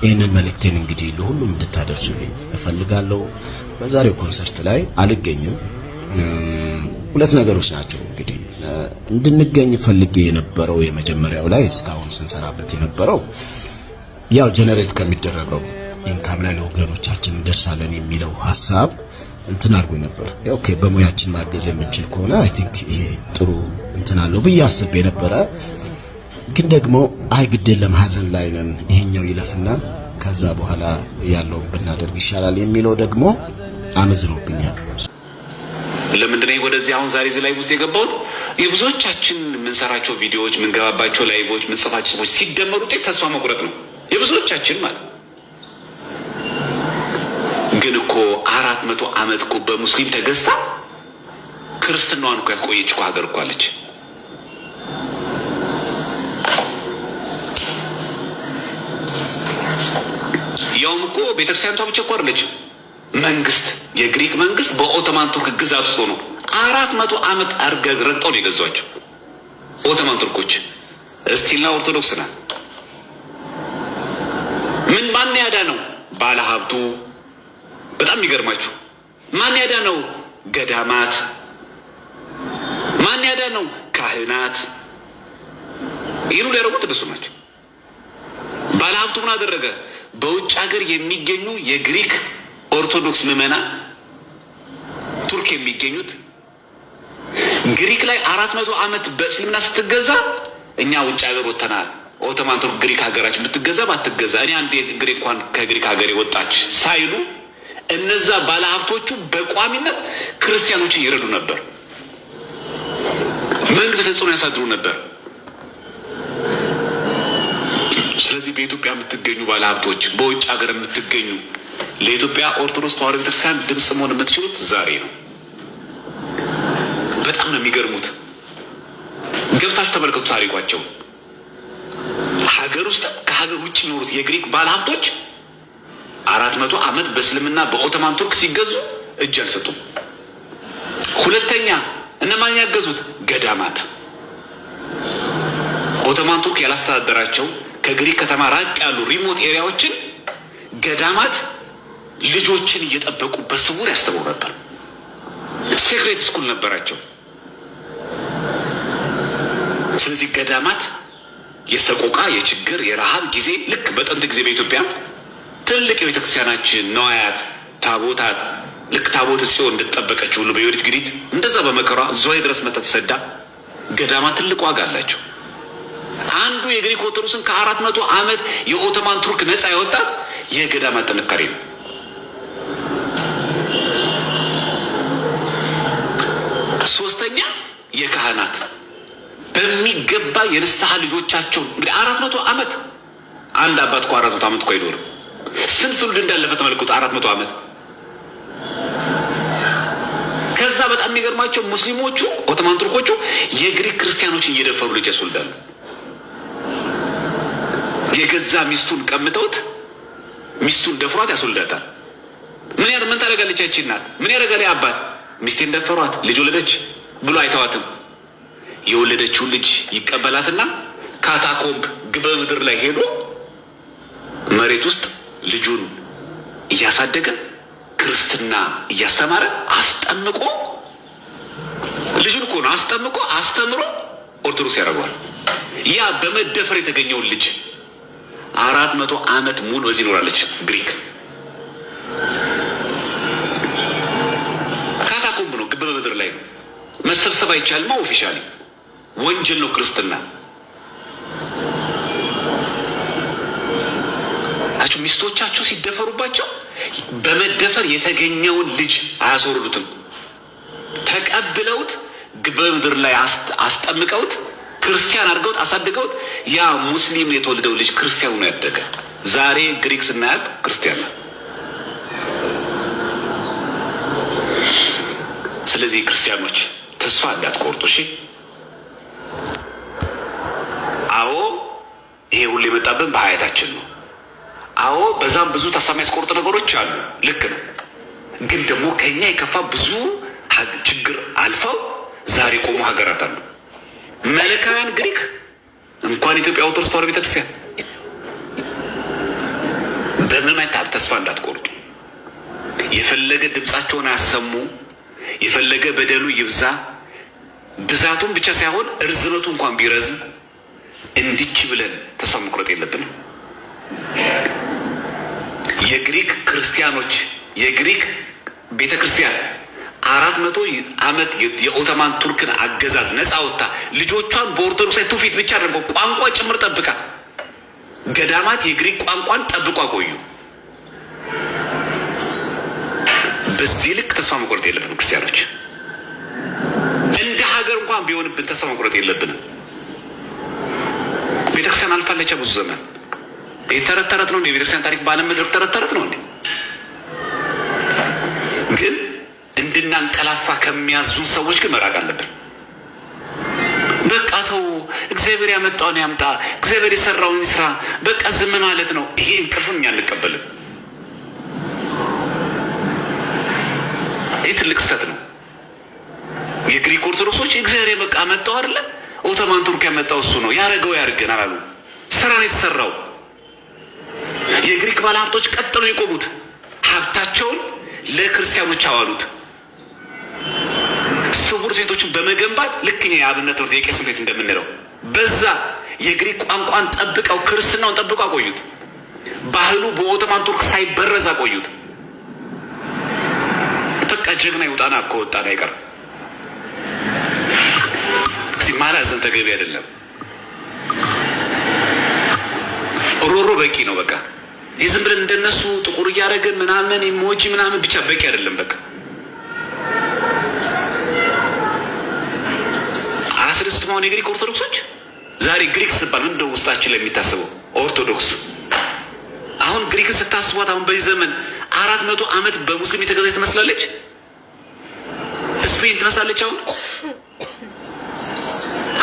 ይህንን መልእክቴን እንግዲህ ለሁሉም እንድታደርሱልኝ እፈልጋለሁ። በዛሬው ኮንሰርት ላይ አልገኝም። ሁለት ነገሮች ናቸው እንግዲህ እንድንገኝ ፈልጌ የነበረው። የመጀመሪያው ላይ እስካሁን ስንሰራበት የነበረው ያው ጀነሬት ከሚደረገው ኢንካም ላይ ለወገኖቻችን እንደርሳለን የሚለው ሐሳብ እንትን አድርጎ ነበር። ኦኬ በሙያችን ማገዝ የምንችል ከሆነ አይ ቲንክ ይሄ ጥሩ እንትን አለው ብዬ አስቤ ነበረ። ግን ደግሞ አይ ግዴን ለማዘን ላይ ነን፣ ይሄኛው ይለፍና ከዛ በኋላ ያለውን ብናደርግ ይሻላል የሚለው ደግሞ አመዝኖብኛል። ለምንድን ነው ወደዚህ አሁን ዛሬ እዚህ ላይቭ ውስጥ የገባሁት? የብዙዎቻችን የምንሰራቸው ቪዲዮዎች፣ የምንገባባቸው ላይቮች፣ የምንጽፋቸው ጽሁፎች ሲደመሩ ውጤት ተስፋ መቁረጥ ነው የብዙዎቻችን ማለት። ግን እኮ 400 ዓመት እኮ በሙስሊም ተገዝታ ክርስትናዋን እኮ ያቆየች እኮ ሀገር እኮ አለች። ያውም እኮ ቤተክርስቲያኗ ብቻ እኮ አይደለችም። መንግስት፣ የግሪክ መንግስት በኦቶማን ቱርክ ግዛት ውስጥ ሆኖ 400 ዓመት ረግጠው ነው የገዟቸው ኦቶማን ቱርኮች። እስቲልና ኦርቶዶክስ ናት። ምን ማን ያዳ ነው? ባለ ሀብቱ። በጣም የሚገርማችሁ ማን ያዳ ነው? ገዳማት። ማን ያዳ ነው? ካህናት። ይህን ሁሉ ያደረጉት እነሱ ናቸው። ባለ ሀብቱ ምን አደረገ? በውጭ ሀገር የሚገኙ የግሪክ ኦርቶዶክስ ምዕመናን ቱርክ የሚገኙት ግሪክ ላይ 400 ዓመት በእስልምና ስትገዛ እኛ ውጭ ሀገር ወጥተናል። ኦቶማን ቱርክ ግሪክ ሀገራችን ብትገዛ ባትገዛ እኔ አንድ ግሪክ እንኳን ከግሪክ ሀገር የወጣች ሳይሉ እነዛ ባለሀብቶቹ በቋሚነት ክርስቲያኖችን ይረዱ ነበር። መንግስት ተጽዕኖ ያሳድሩ ነበር። ስለዚህ በኢትዮጵያ የምትገኙ ባለሀብቶች፣ በውጭ ሀገር የምትገኙ ለኢትዮጵያ ኦርቶዶክስ ተዋሕዶ ቤተክርስቲያን ድምፅ መሆን የምትችሉት ዛሬ ነው። በጣም ነው የሚገርሙት። ገብታችሁ ተመልከቱ ታሪኳቸው። ሀገር ውስጥ ከሀገር ውጭ የሚኖሩት የግሪክ ባለሀብቶች 400 ዓመት በእስልምና በኦቶማን ቱርክ ሲገዙ እጅ አልሰጡም። ሁለተኛ እነማን ያገዙት? ገዳማት። ኦቶማን ቱርክ ያላስተዳደራቸው ከግሪክ ከተማ ራቅ ያሉ ሪሞት ኤሪያዎችን ገዳማት ልጆችን እየጠበቁ በስውር ያስተምሩ ነበር። ሴክሬት ስኩል ነበራቸው። ስለዚህ ገዳማት የሰቆቃ፣ የችግር፣ የረሃብ ጊዜ ልክ በጥንት ጊዜ በኢትዮጵያ ትልቅ የቤተክርስቲያናችን ነዋያት ታቦታት ልክ ታቦት ጽዮን እንድትጠበቀች ሁሉ በዮዲት ግሪት እንደዛ በመከሯ ዝዋይ ድረስ መጣ ተሰዳ። ገዳማት ትልቅ ዋጋ አላቸው። አንዱ የግሪክ ኦርቶዶክስን ከ400 ዓመት የኦቶማን ቱርክ ነፃ ያወጣት የገዳማት ጥንካሬ ነው። ሶስተኛ የካህናት በሚገባ የንስሐ ልጆቻቸውን እንግዲህ 400 ዓመት አንድ አባት እኮ 400 ዓመት እኮ አይኖርም። ስንት ትውልድ እንዳለፈ ተመልከቱ። 400 ዓመት። ከዛ በጣም የሚገርማቸው ሙስሊሞቹ ኦቶማን ቱርኮቹ የግሪክ ክርስቲያኖችን እየደፈሩ ልጅ ያስወልዳሉ። የገዛ ሚስቱን ቀምተውት ሚስቱን ደፍሯት ያስወልዳታል። ምን ታደርጋለች ያቺ እናት? ምን ያደርጋል አባት? ሚስቴን ደፈሯት ልጅ ወለደች ብሎ አይተዋትም። የወለደችውን ልጅ ይቀበላትና ካታኮምብ ግበ ምድር ላይ ሄዶ መሬት ውስጥ ልጁን እያሳደገ ክርስትና እያስተማረ አስጠምቆ ልጁን እኮ ነው አስጠምቆ አስተምሮ ኦርቶዶክስ ያደርገዋል። ያ በመደፈር የተገኘውን ልጅ 400 ዓመት ሙሉ በዚህ ኖራለች ግሪክ። ካታኮምብ ነው፣ ግበ ምድር ላይ ነው። መሰብሰብ አይቻልማ። ኦፊሻሊ ወንጀል ነው ክርስትና። አቹ ሚስቶቻችሁ ሲደፈሩባቸው በመደፈር የተገኘውን ልጅ አያስወርዱትም። ተቀብለውት ግበ ምድር ላይ አስጠምቀውት ክርስቲያን አድርገውት አሳድገውት ያ ሙስሊም የተወለደው ልጅ ክርስቲያኑ ነው ያደገ። ዛሬ ግሪክ ስናያት ክርስቲያን ነው። ስለዚህ ክርስቲያኖች ተስፋ እንዳትቆርጡ እሺ። አዎ ይሄ ሁሉ የመጣብን በሀያታችን ነው። አዎ በዛም ብዙ ተስፋ የሚያስቆርጡ ነገሮች አሉ። ልክ ነው። ግን ደግሞ ከኛ የከፋ ብዙ ችግር አልፈው ዛሬ ቆሙ ሀገራት አሉ። መለካውያን ግሪክ እንኳን ኢትዮጵያ ኦርቶዶክስ ተዋሕዶ ቤተክርስቲያን ተስፋ እንዳትቆርጡ። የፈለገ ድምጻቸውን አሰሙ፣ የፈለገ በደሉ ይብዛ፣ ብዛቱን ብቻ ሳይሆን እርዝመቱ እንኳን ቢረዝም እንዲች ብለን ተስፋ መቁረጥ የለብንም። የግሪክ ክርስቲያኖች የግሪክ ቤተክርስቲያን 400 ዓመት የኦቶማን ቱርክን አገዛዝ ነፃ ወጣ ልጆቿን በኦርቶዶክሳዊ ትውፊት ብቻ ደግሞ ቋንቋ ጭምር ጠብቃ ገዳማት የግሪክ ቋንቋን ጠብቋ ቆዩ። በዚህ ልክ ተስፋ መቁረጥ የለብንም ክርስቲያኖች። እንደ ሀገር እንኳን ቢሆንብን ተስፋ መቁረጥ የለብንም። ቤተክርስቲያን አልፋለች ብዙ ዘመን። የተረት ተረት ነው እንዴ? ቤተክርስቲያን ታሪክ ባለም ምድር ተረት ነው እንዴ? ግን እንድናንቀላፋ ከሚያዙን ሰዎች ግን መራቅ አለብን። በቃ ተው፣ እግዚአብሔር ያመጣውን ያምጣ፣ እግዚአብሔር የሰራውን ይስራ፣ በቃ ዝም ማለት ነው። ይሄ እንቅልፍም እኛ አንቀበልም። ይህ ትልቅ ስህተት ነው። የግሪክ ኦርቶዶክሶች እግዚአብሔር በቃ መጣው አይደለ? ኦቶማን ቱርክ ያመጣው እሱ ነው፣ ያረገው ያርገን አላሉ። ስራ ነው የተሰራው። የግሪክ ባለሀብቶች ቀጥለው የቆሙት ሀብታቸውን ለክርስቲያኖች አዋሉት። ስውር ቤቶችን በመገንባት ልክኛ የአብነት ትምህርት የቄስ ቤት እንደምንለው በዛ የግሪክ ቋንቋን ጠብቀው ክርስትናውን ጠብቀው አቆዩት። ባህሉ በኦቶማን ቱርክ ሳይበረዝ አቆዩት። በቃ ጀግና ይውጣና ከወጣን አይቀርም። ማላዘን ተገቢ አይደለም። ሮሮ በቂ ነው። በቃ ይህ ዝም ብለን እንደነሱ ጥቁር እያደረግን ምናምን ኢሞጂ ምናምን ብቻ በቂ አይደለም። በቃ አላስደስትማውን የግሪክ ኦርቶዶክሶች ዛሬ ግሪክ ስትባል ምንድነው ውስጣችን ላይ የሚታስበው? ኦርቶዶክስ። አሁን ግሪክን ስታስቧት አሁን በዚህ ዘመን 400 ዓመት በሙስሊም የተገዛች ትመስላለች። ስፔን ትመስላለች። አሁን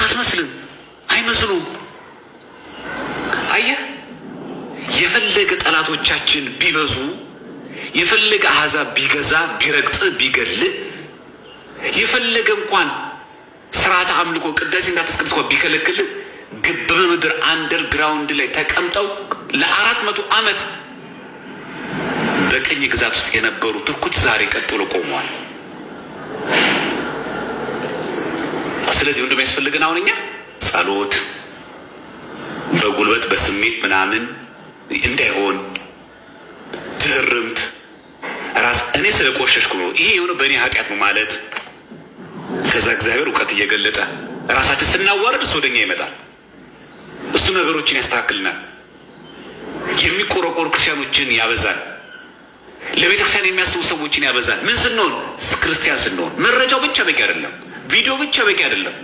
አትመስልም፣ አይመስሉም። አየህ፣ የፈለገ ጠላቶቻችን ቢበዙ፣ የፈለገ አሕዛብ ቢገዛ፣ ቢረግጥ፣ ቢገል፣ የፈለገ እንኳን ስርዓተ አምልኮ ቅዳሴ እንዳትስቀድስ እንኳን ቢከለክል፣ ግብ በምድር አንደርግራውንድ ላይ ተቀምጠው ለ400 ዓመት በቅኝ ግዛት ውስጥ የነበሩ ቱርኮች ዛሬ ቀጥሎ ቆመዋል። ስለዚህ ምንድነው የሚያስፈልገን? አሁን እኛ ጸሎት በጉልበት በስሜት ምናምን እንዳይሆን፣ ትህርምት ራስ እኔ ስለቆሸሽኩ ነው ይሄ የሆነ በእኔ ኃጢአት ነው ማለት፣ ከዛ እግዚአብሔር እውቀት እየገለጠ ራሳችን ስናዋርድ እሱ ወደኛ ይመጣል። እሱ ነገሮችን ያስተካክልናል። የሚቆረቆሩ ክርስቲያኖችን ያበዛል። ለቤተክርስቲያን የሚያስቡ ሰዎችን ያበዛል። ምን ስንሆን? ክርስቲያን ስንሆን። መረጃው ብቻ በቂ አይደለም። ቪዲዮ ብቻ በቂ አይደለም።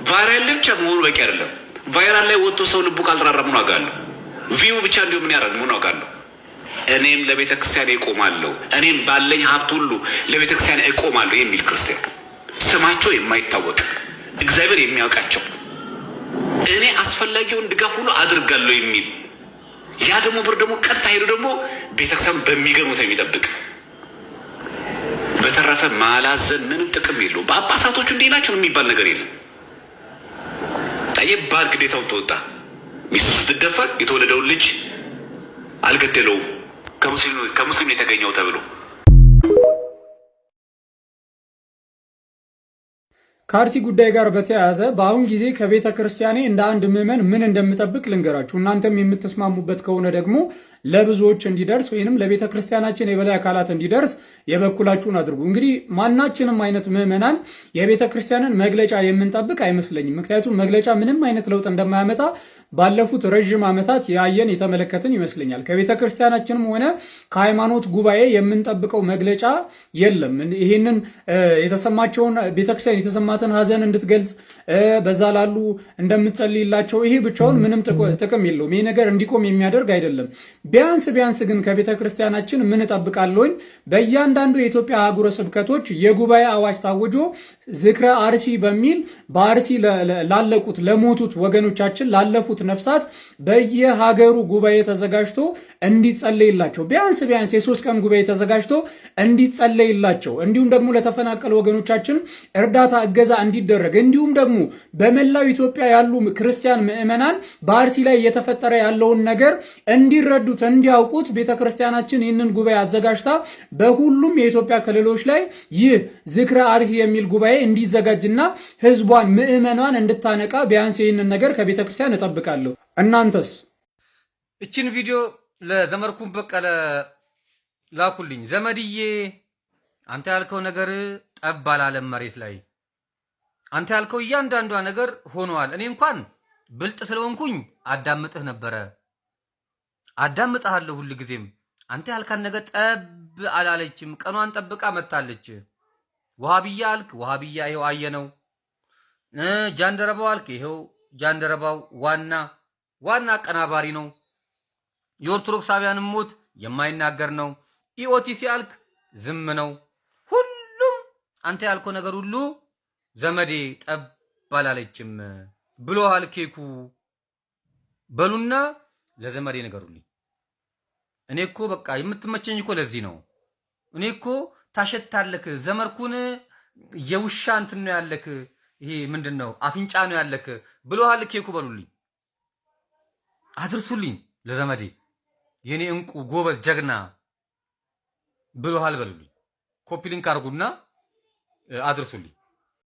ቫይራል ብቻ መሆኑ በቂ አይደለም። ቫይራል ላይ ወጥቶ ሰው ልቡ ካልተራራ ምን ዋጋ አለው? ቪው ብቻ እንዲሁ ምን ያደርግ? ምን ዋጋ አለው? እኔም ለቤተክርስቲያን እቆማለሁ፣ እኔም ባለኝ ሀብት ሁሉ ለቤተክርስቲያን እቆማለሁ የሚል ክርስቲያን፣ ስማቸው የማይታወቅ እግዚአብሔር የሚያውቃቸው፣ እኔ አስፈላጊውን ድጋፍ ሁሉ አድርጋለሁ የሚል፣ ያ ደግሞ ብር ደግሞ ቀጥታ ሄዶ ደግሞ ቤተክርስቲያን በሚገርሙት የሚጠብቅ። በተረፈ ማላዘን ምንም ጥቅም የለውም። ጳጳሳቶቹ እንዲህ ናቸው የሚባል ነገር የለም። ታየ ባል ግዴታውን ተወጣ። ሚስቱ ስትደፈር የተወለደውን ልጅ አልገደለውም ከሙስሊም የተገኘው ተብሎ። ከአርሲ ጉዳይ ጋር በተያያዘ በአሁን ጊዜ ከቤተ ክርስቲያኔ እንደ አንድ ምዕመን ምን እንደምጠብቅ ልንገራችሁ። እናንተም የምትስማሙበት ከሆነ ደግሞ ለብዙዎች እንዲደርስ ወይንም ለቤተ ክርስቲያናችን የበላይ አካላት እንዲደርስ የበኩላችሁን አድርጉ። እንግዲህ ማናችንም አይነት ምዕመናን የቤተ ክርስቲያንን መግለጫ የምንጠብቅ አይመስለኝም። ምክንያቱም መግለጫ ምንም አይነት ለውጥ እንደማያመጣ ባለፉት ረዥም ዓመታት ያየን የተመለከትን ይመስለኛል። ከቤተ ክርስቲያናችንም ሆነ ከሃይማኖት ጉባኤ የምንጠብቀው መግለጫ የለም። ይህንን የተሰማቸውን ቤተክርስቲያን የተሰማትን ሐዘን እንድትገልጽ በዛ ላሉ እንደምትጸልይላቸው፣ ይሄ ብቻውን ምንም ጥቅም የለውም። ይሄ ነገር እንዲቆም የሚያደርግ አይደለም። ቢያንስ ግን ከቤተ ክርስቲያናችን ምን እጠብቃለሁኝ? በእያንዳንዱ የኢትዮጵያ አህጉረ ስብከቶች የጉባኤ አዋጅ ታውጆ ዝክረ አርሲ በሚል በአርሲ ላለቁት ለሞቱት ወገኖቻችን ላለፉት ነፍሳት በየሀገሩ ጉባኤ ተዘጋጅቶ እንዲጸለይላቸው፣ ቢያንስ የ3 ቀን ጉባኤ ተዘጋጅቶ እንዲጸለይላቸው፣ እንዲሁም ደግሞ ለተፈናቀሉ ወገኖቻችን እርዳታ እገዛ እንዲደረግ፣ እንዲሁም ደግሞ በመላው ኢትዮጵያ ያሉ ክርስቲያን ምዕመናን በአርሲ ላይ እየተፈጠረ ያለውን ነገር እንዲረዱት እንዲያውቁት ቤተክርስቲያናችን ይህንን ጉባኤ አዘጋጅታ በሁሉም የኢትዮጵያ ክልሎች ላይ ይህ ዝክረ አርሲ የሚል ጉባኤ እንዲዘጋጅና ህዝቧን ምዕመኗን እንድታነቃ ቢያንስ ይህንን ነገር ከቤተክርስቲያን እጠብቃለሁ። እናንተስ? እችን ቪዲዮ ለዘመርኩን በቀለ ላኩልኝ። ዘመድዬ አንተ ያልከው ነገር ጠብ አላለም መሬት ላይ። አንተ ያልከው እያንዳንዷ ነገር ሆኗል። እኔ እንኳን ብልጥ ስለሆንኩኝ አዳምጥህ ነበረ፣ አዳምጥሃለሁ ሁሉ ጊዜም። አንተ ያልካን ነገር ጠብ አላለችም፣ ቀኗን ጠብቃ መታለች። ወሃቢያ አልክ፣ ወሃቢያ ይሄው አየነው። ጃንደረባው አልክ፣ ይሄው ጃንደረባው ዋና አቀናባሪ ነው። የኦርቶዶክሳውያንም ሞት የማይናገር ነው። ኢኦቲሲ አልክ፣ ዝም ነው። ሁሉም አንተ ያልከው ነገር ሁሉ ዘመዴ ጠብ አላለችም ብሎሃል ኬኩ። በሉና ለዘመዴ ነገሩልኝ። እኔ እኮ በቃ የምትመቸኝ እኮ ለዚህ ነው። እኔ እኮ ታሸታለክ፣ ዘመርኩን የውሻ እንትን ነው ያለክ፣ ይሄ ምንድነው አፍንጫ ነው ያለክ ብሎሃል ኬኩ። በሉልኝ፣ አድርሱልኝ ለዘመዴ የኔ እንቁ ጎበዝ ጀግና ብሎሃል በሉልኝ። ኮፒ ሊንክ አድርጉና አድርሱልኝ።